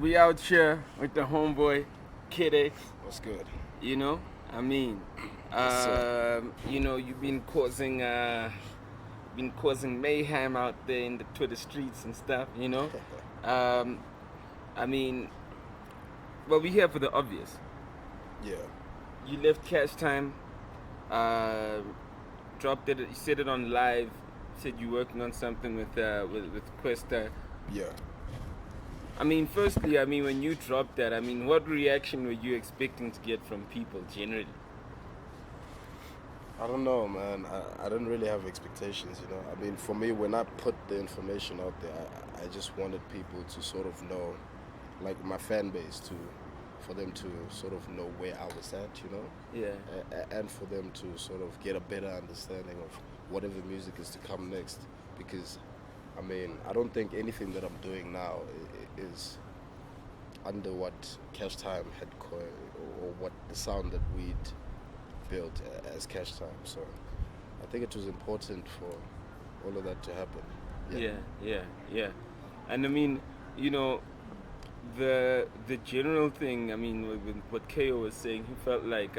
we out here with the homeboy, Kid X. What's good? You know, I mean, you've been causing mayhem out there in the Twitter streets and stuff. I mean, well, we here for the obvious. Yeah. You left Cash Time, dropped it. You said it on live. Said you're working on something with Kwesta. Yeah. I mean, firstly, when you dropped that, what reaction were you expecting to get from people generally? I don't know, man. I didn't really have expectations, for me, when I put the information out there, I just wanted people to sort of know, like my fan base, for them to sort of know where I was at, Yeah. And for them to sort of get a better understanding of whatever music is to come next. Because, I don't think anything that I'm doing now is under what Cash Time had coined, or what the sound that we'd built as Cash Time. So I think it was important for all of that to happen. Yeah. And the general thing, with what KO was saying, he felt like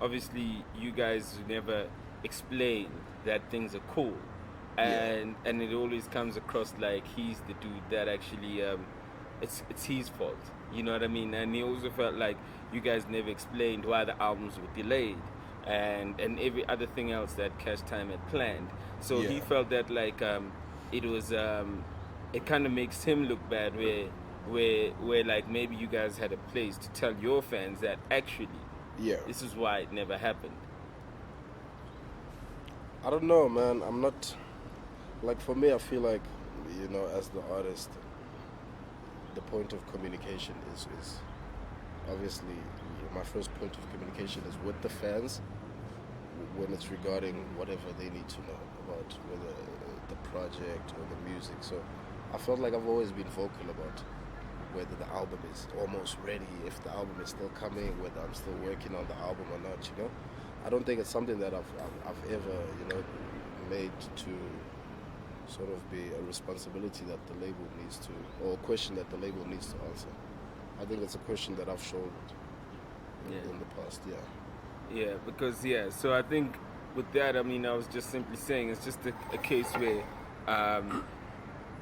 obviously you guys never explain that things are cool. And it always comes across like he's the dude that actually it's his fault. You know what I mean? And he also felt like you guys never explained why the albums were delayed and every other thing else that Cash Time had planned. So he felt that like it was it kind of makes him look bad where like maybe you guys had a place to tell your fans that actually this is why it never happened. I don't know, man. I'm not, like, for me, I feel like, as the artist, the point of communication is obviously, my first point of communication is with the fans when it's regarding whatever they need to know about, whether the project or the music. So I felt like I've always been vocal about whether the album is almost ready, if the album is still coming, whether I'm still working on the album or not, I don't think it's something that I've ever, made to sort of be a responsibility that the label needs to, or a question that the label needs to answer. I think it's a question that I've shouldered in the past, Yeah, because, so I think with that, I was just simply saying it's just a case where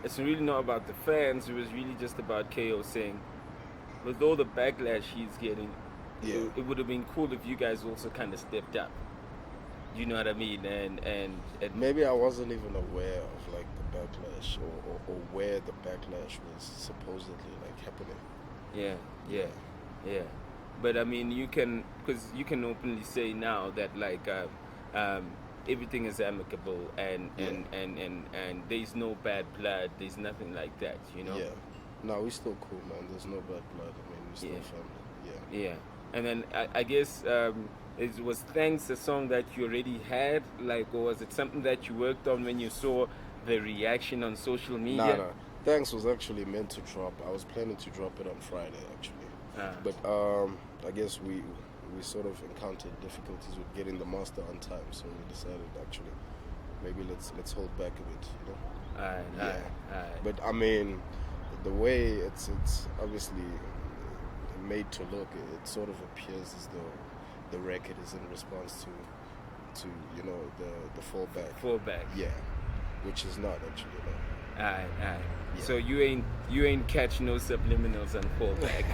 it's really not about the fans, it was really just about KO saying, with all the backlash he's getting, it would have been cool if you guys also kind of stepped up. You know what I mean? And maybe I wasn't even aware of like the backlash or where the backlash was supposedly like happening. Yeah. But you can openly say now that like everything is amicable and there's no bad blood, there's nothing like that, Yeah. No, we're still cool, man. There's no bad blood. We're still family. Yeah. And then I guess was Thanks a song that you already had, like, or was it something that you worked on when you saw the reaction on social media? No. Thanks was actually meant to drop. I was planning to drop it on Friday, actually. But I guess we sort of encountered difficulties with getting the master on time, so we decided actually maybe let's hold back a bit, Alright. But the way it's obviously made to look, it sort of appears as though the record is in response to the fallback. Yeah, which is not actually. Alright. Yeah. So you ain't catch no subliminals on fallback.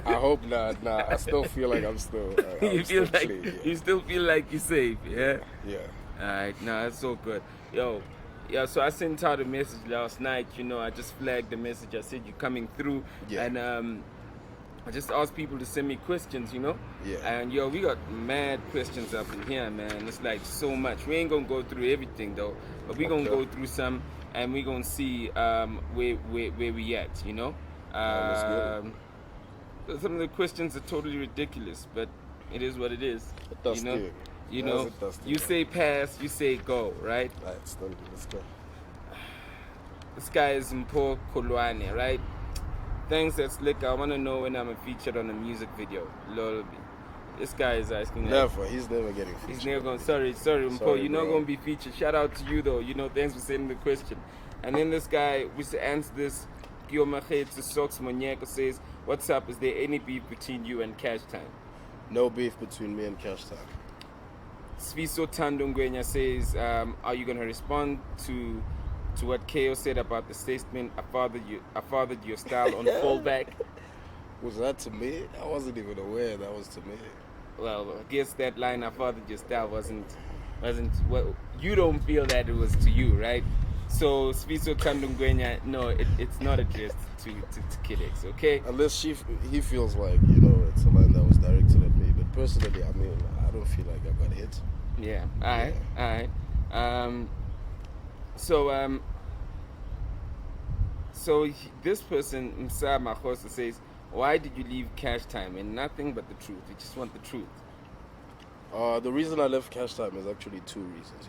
I hope not. Nah, I still feel like I'm still. You still feel like you're safe, yeah. Yeah. Alright, that's so good. So I sent out a message last night. I just flagged the message. I said you're coming through, and I just asked people to send me questions, Yeah. And we got mad questions up in here, man. It's like so much. We ain't gonna go through everything though, but we gonna go through some, and we gonna see where we at, That's good. Some of the questions are totally ridiculous, but it is what it is. Let's You say pass, you say go, right? Right, let's go. This guy is Mpo Kolwane, right? Thanks, that's Slick. I want to know when I'm featured on a music video. Lol. This guy is asking. Never. He's never getting featured. He's never going. Sorry, Mpo. You're not going to be featured. Shout out to you though. Thanks for sending the question. And then this guy, we should answer this. Kiyomachetu Socks Monyeko says, "What's up? Is there any beef between you and Cash Time?" No beef between me and Cash Time. Sviso Tandungwenya says, "Are you gonna respond to what KO said about the statement? I fathered your style on fallback." Was that to me? I wasn't even aware that was to me. Well, I guess that line "I fathered your style" wasn't well. You don't feel that it was to you, right? So Sviso Tandungwenya, no, it's not addressed to Kid X, okay? Unless he feels like, it's a line that was directed at me. But personally, I mean, I don't feel like I got hit. Yeah. All right. This person, Msa Mahosa, says, "Why did you leave Cash Time and nothing but the truth? You just want the truth." The reason I left Cash Time is actually two reasons,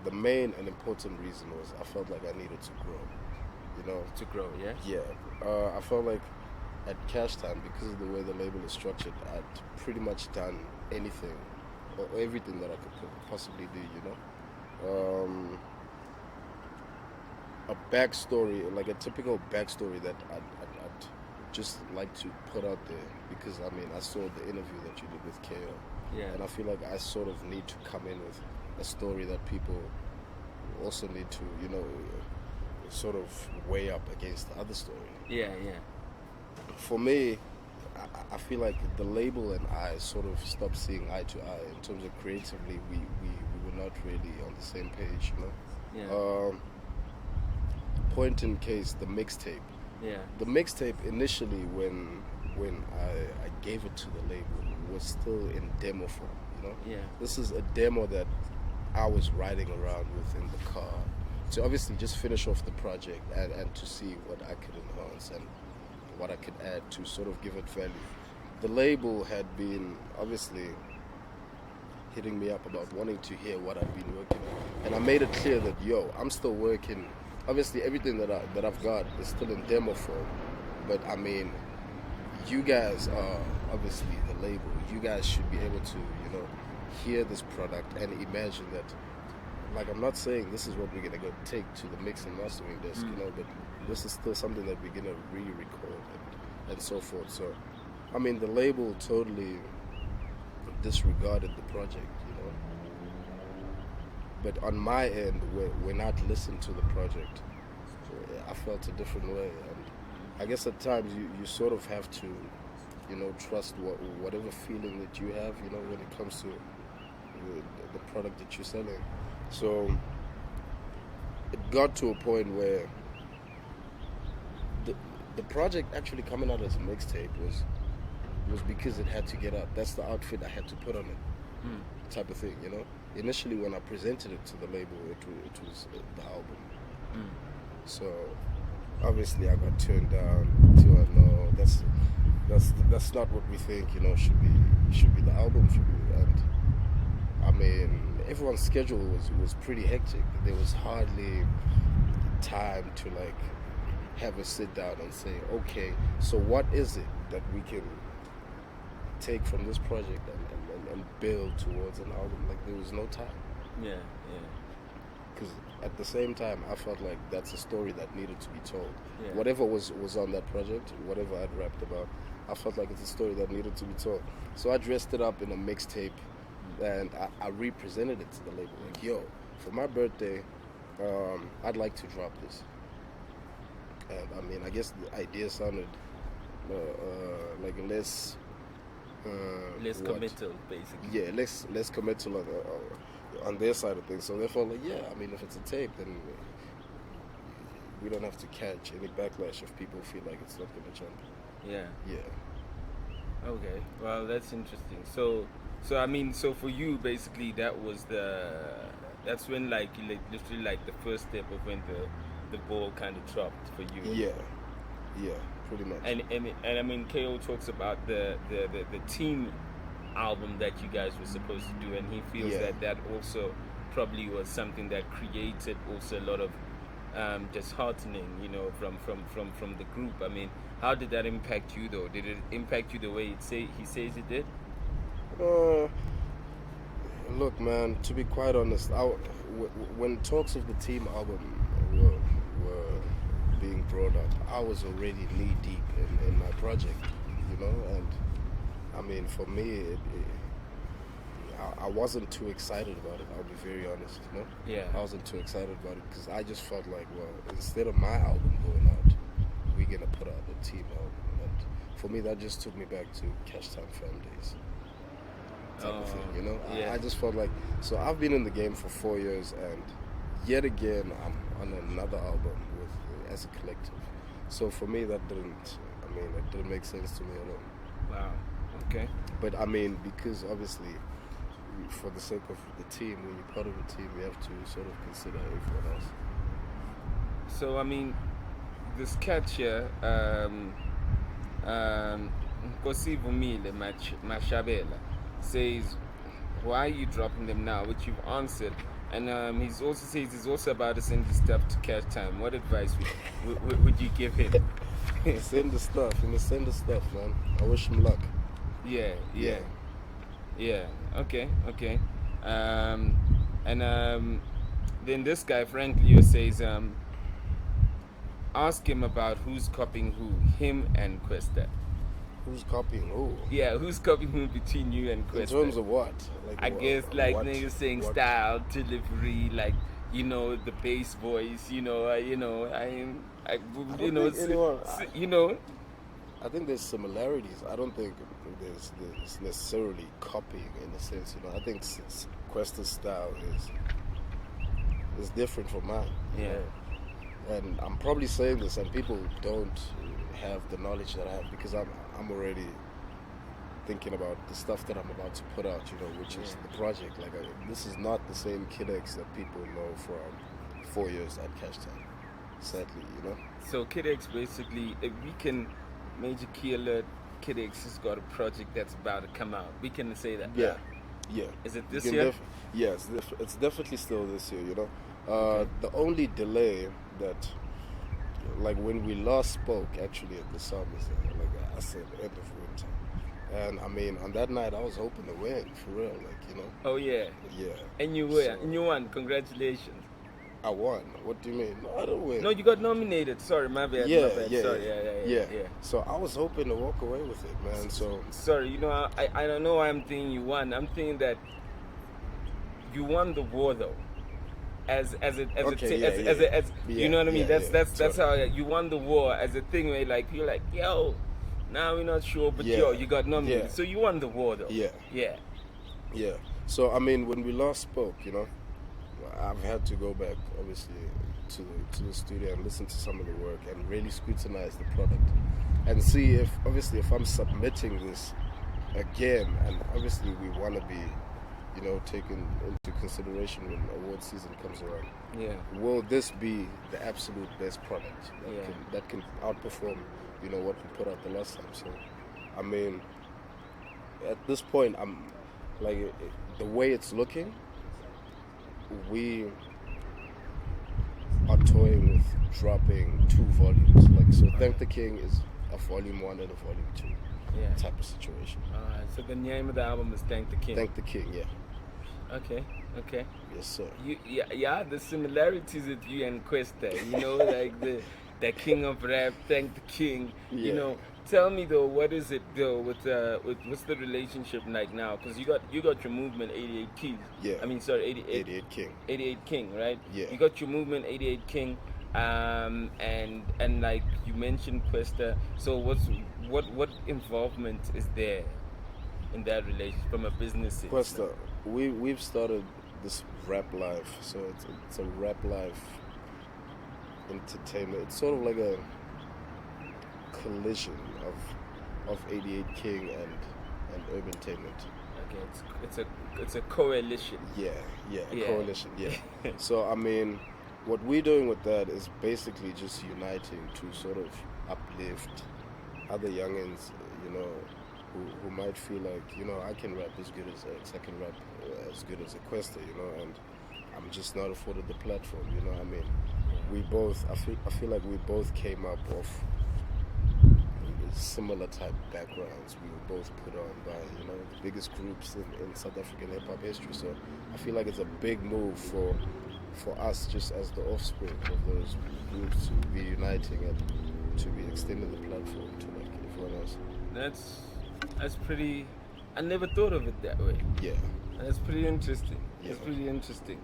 the main and important reason was I felt like I needed to grow, To grow, yeah? Yeah. I felt like at Cash Time, because of the way the label is structured, I'd pretty much done anything or everything that I could possibly do, A backstory, like a typical backstory that I'd just like to put out there, because I saw the interview that you did with KO. Yeah. And I feel like I sort of need to come in with a story that people also need to, sort of weigh up against the other story. Yeah. For me, I feel like the label and I sort of stopped seeing eye to eye in terms of creatively. We were not really on the same page, Yeah. Point in case, the mixtape. Yeah. The mixtape initially, when I gave it to the label, was still in demo form, Yeah. This is a demo that I was riding around with in the car to obviously just finish off the project and to see what I could enhance and what I could add to sort of give it value. The label had been obviously hitting me up about wanting to hear what I've been working on, and I made it clear that I'm still working. Obviously, everything that I've got is still in demo form, but you guys are obviously the label. You guys should be able to, hear this product and imagine that. Like, I'm not saying this is what we're gonna go take to the mix and mastering desk, but this is still something that we're gonna re-record and so forth. So, the label totally disregarded the project, But on my end, when I'd listened to the project, I felt a different way, and I guess at times you sort of have to, trust whatever feeling that you have, when it comes to the product that you're selling. So it got to a point where the project actually coming out as a mixtape was because it had to get out. That's the outfit I had to put on it, type of thing, Initially, when I presented it to the label, it was the album. So obviously, I got turned down to no, that's not what we think. Should be the album. And everyone's schedule was pretty hectic. There was hardly time to have a sit down and say, okay, so what is it that we can take from this project and build towards an album? Like, there was no time. Yeah. Because at the same time, I felt like that's a story that needed to be told. Yeah. Whatever was on that project, whatever I'd rapped about, I felt like it's a story that needed to be told. So I dressed it up in a mixtape, and I represented it to the label. Like, for my birthday, I'd like to drop this. And I guess the idea sounded like less committal, basically. Yeah, less committal on their side of things. So they felt like, if it's a tape, then we don't have to catch any backlash if people feel like it's not gonna jump. Yeah. Okay. Well, that's interesting. So for you, basically, that's when literally the first step of when the ball kind of dropped for you. Yeah, pretty much. And KO talks about the team album that you guys were supposed to do, and he feels that also probably was something that created also a lot of disheartening, from the group. How did that impact you though? Did it impact you the way he says it did? Look, man, to be quite honest, when talks of the team album were being brought up, I was already knee deep in my project, you know, and I mean, for me, I wasn't too excited about it. I'll be very honest, you know. Yeah. I wasn't too excited about it because I just felt like, well, instead of my album going out, we're gonna put out a team album, and for me, that just took me back to Cash Time Fam days, type of thing, you know. Yeah. I just felt like, so I've been in the game for 4 years, and yet again, I'm on another album with as a collective. So for me, that didn't. I mean, it didn't make sense to me at all. Wow. Okay. But I mean, because obviously, for the sake of the team, when you're part of a team, you have to sort of consider everyone else. So I mean, this cat here, Nkosi Vumile Mashabela, says, "Why are you dropping them now?" Which you've answered, and he's also says he's also about to send his stuff to Cash Time. What advice would you give him? Send the stuff, send the stuff, man. I wish him luck. Yeah. Okay. Then this guy Frank Leo says, ask him about who's copying who, him and Kwesta. Who's copying who? Yeah, who's copying who between you and Kwesta? In terms of what? Like I guess like what, niggas saying what? style, delivery, like the bass voice, you know, I think there's similarities. I don't think there's necessarily copying in a sense, you know. I think Questa's style is different from mine. Yeah. And I'm probably saying this, and people don't have the knowledge that I have because I'm already thinking about the stuff that I'm about to put out, you know, which is the project. Like, this is not the same Kid X that people know from 4 years at Cash Time, sadly, you know. So Kid X basically, if we can, Major Key Alert, Kid X has got a project that's about to come out. We can say that. Yeah. Yeah. Is it this year? Yes, it's definitely still this year, you know. The only delay that, like when we last spoke, actually at the summers, like I said, end of winter. And I mean, on that night, I was hoping to win, for real, like, you know. Oh, yeah. Yeah. And you were, and you won. Congratulations. I won. What do you mean? No, I didn't win. No, you got nominated. Sorry, my bad. Yeah, my bad. yeah, Sorry. Yeah. So I was hoping to walk away with it, man. So sorry, you know, I don't know why I'm thinking you won. I'm thinking that you won the war though. As you know what I mean? That's how you won the war as a thing where like you're like, yo, now we're not sure, but yo, you got nominated. Yeah. So you won the war though. Yeah. So I mean, when we last spoke, you know, I've had to go back, obviously, to the studio and listen to some of the work and really scrutinize the product and see if I'm submitting this again, and obviously we want to be, you know, taken into consideration when award season comes around. Yeah. Will this be the absolute best product that can outperform, you know, what we put out the last time? So, I mean, at this point, I'm like, the way it's looking, we are toying with dropping 2 volumes. Like, so Thank the King is a volume 1 and a volume 2 type of situation. Alright, so the name of the album is Thank the King. Thank the King, yeah. Okay. Yes, sir. The similarities with you and Kwesta, you know, like the king of rap, Thank the King. Yeah. You know, tell me though, what is it though with what's the relationship like now? Because you got your movement 88 Keys. Yeah. I mean, sorry, 88 King. 88 King, right? Yeah. You got your movement 88 King, and like you mentioned Kwesta. So what involvement is there in that relationship from a business sense? Kwesta, we've started this rap life, so it's a rap life entertainment. It's sort of like a collision of 88 King and Urbantainment. Okay, it's a coalition. Yeah, coalition. Yeah. So I mean, what we're doing with that is basically just uniting to sort of uplift other youngins, you know, who might feel like, you know, I can rap as good as X, I can rap as good as a Kwesta, you know, and I'm just not afforded the platform, you know what I mean? We both, I feel like we both came up of similar type backgrounds. We were both put on by, you know, the biggest groups in South African hip-hop history, so I feel like it's a big move for us, just as the offspring of those groups, to be uniting and to be extending the platform to like everyone else. That's pretty. I never thought of it that way. Yeah. That's pretty interesting. Yeah. That's pretty interesting.